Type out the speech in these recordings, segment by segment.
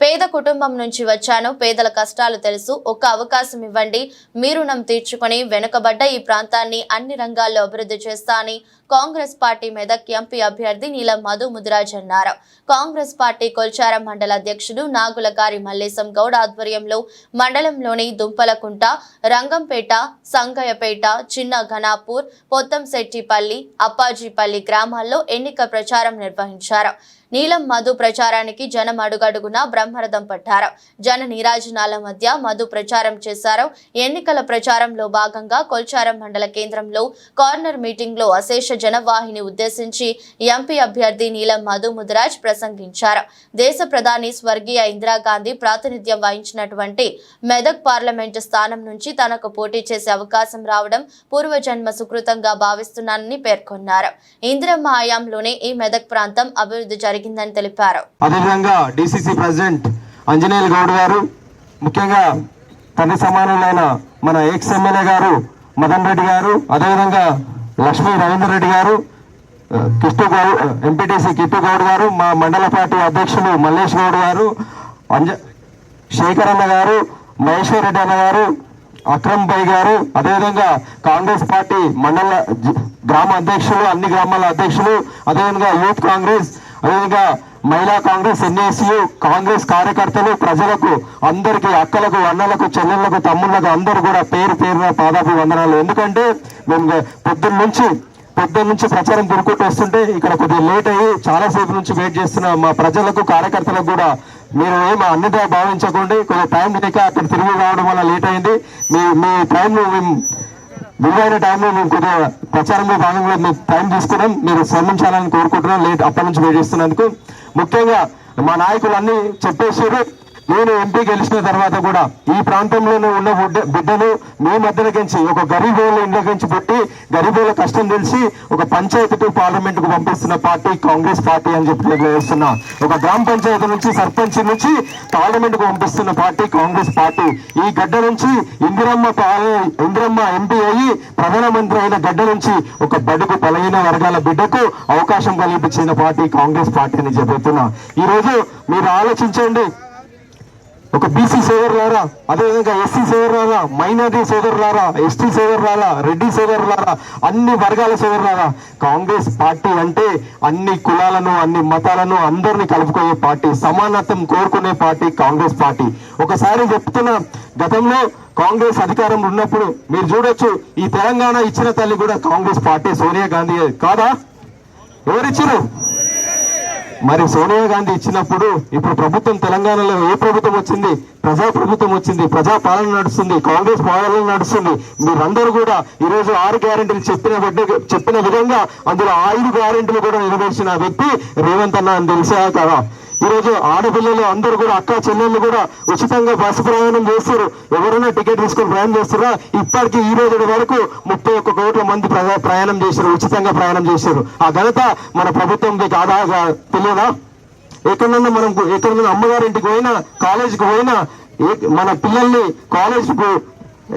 పేద కుటుంబం నుంచి వచ్చాను, పేదల కష్టాలు తెలుసు, ఒక్క అవకాశం ఇవ్వండి, మీ రుణం తీర్చుకొని వెనుకబడ్డ ఈ ప్రాంతాన్ని అన్ని రంగాల్లో అభివృద్ధి చేస్తా అని కాంగ్రెస్ పార్టీ మెదక్ ఎంపీ అభ్యర్థి నీలం మధు ముదిరాజ్ అన్నారు. కాంగ్రెస్ పార్టీ కొల్చారం మండల అధ్యక్షుడు నాగులగారి మల్లేశం గౌడ్ ఆధ్వర్యంలో మండలంలోని దుంపలకుంట, రంగంపేట, సంగయ్యపేట, చిన్న ఘనాపూర్, పొత్తంశెట్టిపల్లి, అప్పాజీపల్లి గ్రామాల్లో ఎన్నిక ప్రచారం నిర్వహించారు. నీలం మధు ప్రచారానికి జనం అడుగడుగునా బ్రహ్మరథం పట్టారు. జన నీరాజనాల మధ్య మధు ప్రచారం చేశారు. ఎన్నికల ప్రచారంలో భాగంగా కొల్చారం మండల కేంద్రంలో కార్నర్ మీటింగ్ లో అశేష జనవాహిని ఉద్దేశించి ఎంపీ అభ్యర్థి నీలం మధు ముదిరాజ్ ప్రసంగించారు. దేశ ప్రధాని స్వర్గీయ ఇందిరాగాంధీ ప్రాతినిధ్యం వహించినటువంటి మెదక్ పార్లమెంటు స్థానం నుంచి తనకు పోటీ చేసే అవకాశం రావడం పూర్వజన్మ సుకృతంగా భావిస్తున్నానని పేర్కొన్నారు. ఇందిరమ్మ హయాంలోనే ఈ మెదక్ ప్రాంతం అభివృద్ధి జరిగిందని తెలిపారు. అదేవిధంగా డిసిసి ప్రెసిడెంట్ అంజనేయులు గౌడ్ గారు, ముఖ్యంగా తండ్రి సమానులైన మన ఎక్స్ ఎమ్మెల్యే గారు మదన్ రెడ్డి గారు, అదేవిధంగా లక్ష్మీ రవీందర్ రెడ్డి గారు, కిట్టు గౌడ్, ఎంపీటీసీ కిట్టు గౌడ్ గారు, మా మండల పార్టీ అధ్యక్షులు మల్లేష్ గౌడ్ గారు, శేఖర్ అన్న గారు, మహేశ్వర్ రెడ్డి అన్న గారు, అక్రమ్ భాయ్ గారు, అదేవిధంగా కాంగ్రెస్ పార్టీ మండల గ్రామ అధ్యక్షులు, అన్ని గ్రామాల అధ్యక్షులు, అదేవిధంగా యూత్ కాంగ్రెస్, అదేవిధంగా మహిళా కాంగ్రెస్, ఎన్ఏసీయు కాంగ్రెస్ కార్యకర్తలు, ప్రజలకు అందరికీ, అక్కలకు, అన్నలకు, చెల్లెళ్లకు, తమ్ముళ్లకు అందరూ కూడా పేరు పేరున పాదాభివందనాలు. ఎందుకంటే మేము పొద్దున్న నుంచి ప్రచారం దొరుకుంటూ వస్తుంటే ఇక్కడ కొద్దిగా లేట్ అయ్యి చాలాసేపు నుంచి వెయిట్ చేస్తున్న మా ప్రజలకు, కార్యకర్తలకు కూడా మీరు ఏమో అన్నిదా భావించకండి. కొద్దిగా టైం లేక అక్కడ తిరిగి రావడం వల్ల లేట్ అయింది. మీ టైంలో మేము విలువైన టైంలో మేము కొద్దిగా ప్రచారంలో భాగంగా మేము టైం తీసుకున్నాం. మీరు శ్రమించాలని కోరుకుంటున్నాం. అప్పటి నుంచి వెయిట్ చేస్తున్నందుకు. ముఖ్యంగా మా నాయకులు అన్ని చెప్పేసారు. నేను ఎంపీ గెలిచిన తర్వాత కూడా ఈ ప్రాంతంలోనే ఉన్న బిడ్డను మీ మధ్యలోకించి ఒక గరీబోళ్ళ ఇంట్లోకించి పెట్టి గరీబోళ్ళ కష్టం తెలిసి ఒక పంచాయతీ టు పార్లమెంట్ కు పంపిస్తున్న పార్టీ కాంగ్రెస్ పార్టీ అని చెప్పి తెలియజేస్తున్నా. ఒక గ్రామ పంచాయతీ నుంచి సర్పంచ్ నుంచి పార్లమెంట్ కు పంపిస్తున్న పార్టీ కాంగ్రెస్ పార్టీ. ఈ గడ్డ నుంచి ఇందిరమ్మ ఎంపీ అయ్యి ప్రధానమంత్రి అయిన గడ్డ నుంచి ఒక బడుగు బలహీన వర్గాల బిడ్డకు అవకాశం కల్పించిన పార్టీ కాంగ్రెస్ పార్టీ అని చెబుతున్నా. ఈ రోజు మీరు ఆలోచించండి. ఒక బీసీ సోదరులారా, అదేవిధంగా ఎస్సీ సోదరులారా, మైనారిటీ సోదరులారా, ఎస్టీ సోదరులారా, రెడ్డి సోదరులారా, అన్ని వర్గాల సోదరులారా, కాంగ్రెస్ పార్టీ అంటే అన్ని కులాలను, అన్ని మతాలను అందరినీ కలుపుకునే పార్టీ, సమానత్వం కోరుకునే పార్టీ కాంగ్రెస్ పార్టీ. ఒకసారి చెప్తున్నా, గతంలో కాంగ్రెస్ అధికారంలో ఉన్నప్పుడు మీరు చూడొచ్చు, ఈ తెలంగాణ ఇచ్చిన తల్లి కూడా కాంగ్రెస్ పార్టీ, సోనియా గాంధీ కాదా? ఎవరిచ్చారు? మరి సోనియా గాంధీ ఇచ్చినప్పుడు ఇప్పుడు ప్రభుత్వం తెలంగాణలో ఏ ప్రభుత్వం వచ్చింది? ప్రజా ప్రభుత్వం వచ్చింది. ప్రజా పాలన నడుస్తుంది, కాంగ్రెస్ పాలన నడుస్తుంది. మీరందరూ కూడా ఈరోజు 6 గ్యారెంటీలు చెప్పిన విధంగా అందులో 5 గ్యారెంటీలు కూడా నెరవేర్చిన వ్యక్తి రేవంత్ అన్న అని తెలిసా కదా? ఈరోజు ఆడపిల్లలు అందరూ కూడా, అక్క చెల్లెళ్ళు కూడా ఉచితంగా బస్సు ప్రయాణం చేస్తారు. ఎవరైనా టికెట్ తీసుకొని ప్రయాణం చేస్తారా? ఇప్పటికీ ఈ రోజు వరకు 31 కోట్ల మంది ప్రయాణం చేశారు, ఉచితంగా ప్రయాణం చేశారు. ఆ ఘనత మన ప్రభుత్వం ఆదాగా తెలియదా? ఎక్కడన్నా అమ్మగారింటికి పోయినా, కాలేజీకి పోయినా, మన పిల్లల్ని కాలేజీకు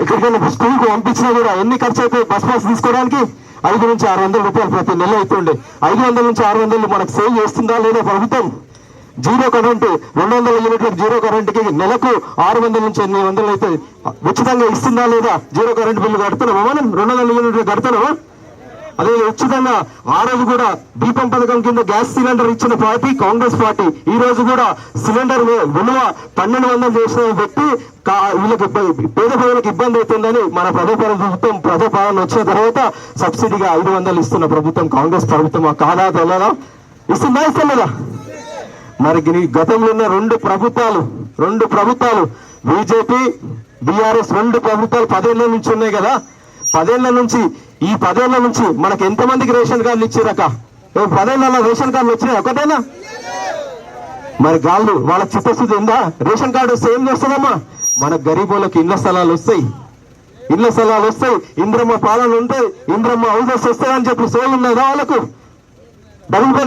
ఎక్కడికైనా స్కూల్కి పంపించినా కూడా ఎన్ని ఖర్చు అవుతాయి బస్ తీసుకోవడానికి? 500 నుంచి 600 రూపాయలు ప్రతి నెల అవుతుండే. 500 నుంచి 600 మనకు సేవ్ చేస్తుందా లేదా ప్రభుత్వం? జీరో కరెంటు 200 యూనిట్లకు జీరో కరెంటుకి నెలకు 600 నుంచి 800 అయితే ఉచితంగా ఇస్తుందా లేదా? జీరో కరెంటు బిల్లు కడుతున్నామా మనం? 200 యూనిట్లు కడుతున్నామా? అదే ఉచితంగా ఆ రోజు కూడా దీపం పథకం కింద గ్యాస్ సిలిండర్ ఇచ్చిన పార్టీ కాంగ్రెస్ పార్టీ. ఈ రోజు కూడా సిలిండర్ విలువ 1200 చేసిన వ్యక్తి వీళ్ళకి పేద ప్రజలకు ఇబ్బంది అవుతుందని మన ప్రభుత్వం ప్రజాపాలన వచ్చిన తర్వాత సబ్సిడీగా 500 ఇస్తున్న ప్రభుత్వం కాంగ్రెస్ ప్రభుత్వం. కాదా తెల్లదా? ఇస్తుందా ఇస్తలేదా? మరి గతంలో ఉన్న రెండు ప్రభుత్వాలు బీజేపీ బీఆర్ఎస్ 2 ప్రభుత్వాలు 10 ఏళ్ల నుంచి ఉన్నాయి కదా. 10 ఏళ్ల నుంచి మనకు ఎంతమందికి రేషన్ కార్డులు ఇచ్చారక? 10 ఏళ్ళ రేషన్ కార్డులు వచ్చినాయి ఒకటేనా? మరి గాళ్ళు వాళ్ళ చిత్తశుద్ధి ఉందా? రేషన్ కార్డు వస్తే ఏం చేస్తుందమ్మా? మన గరీబులకు ఇళ్ల స్థలాలు వస్తాయి. ఇంద్రమ్మ పాలన ఉంటే ఇంద్రమ్మ హౌసెస్ వస్తాయని చెప్పి సోల్ ఉన్నదా వాళ్ళకు?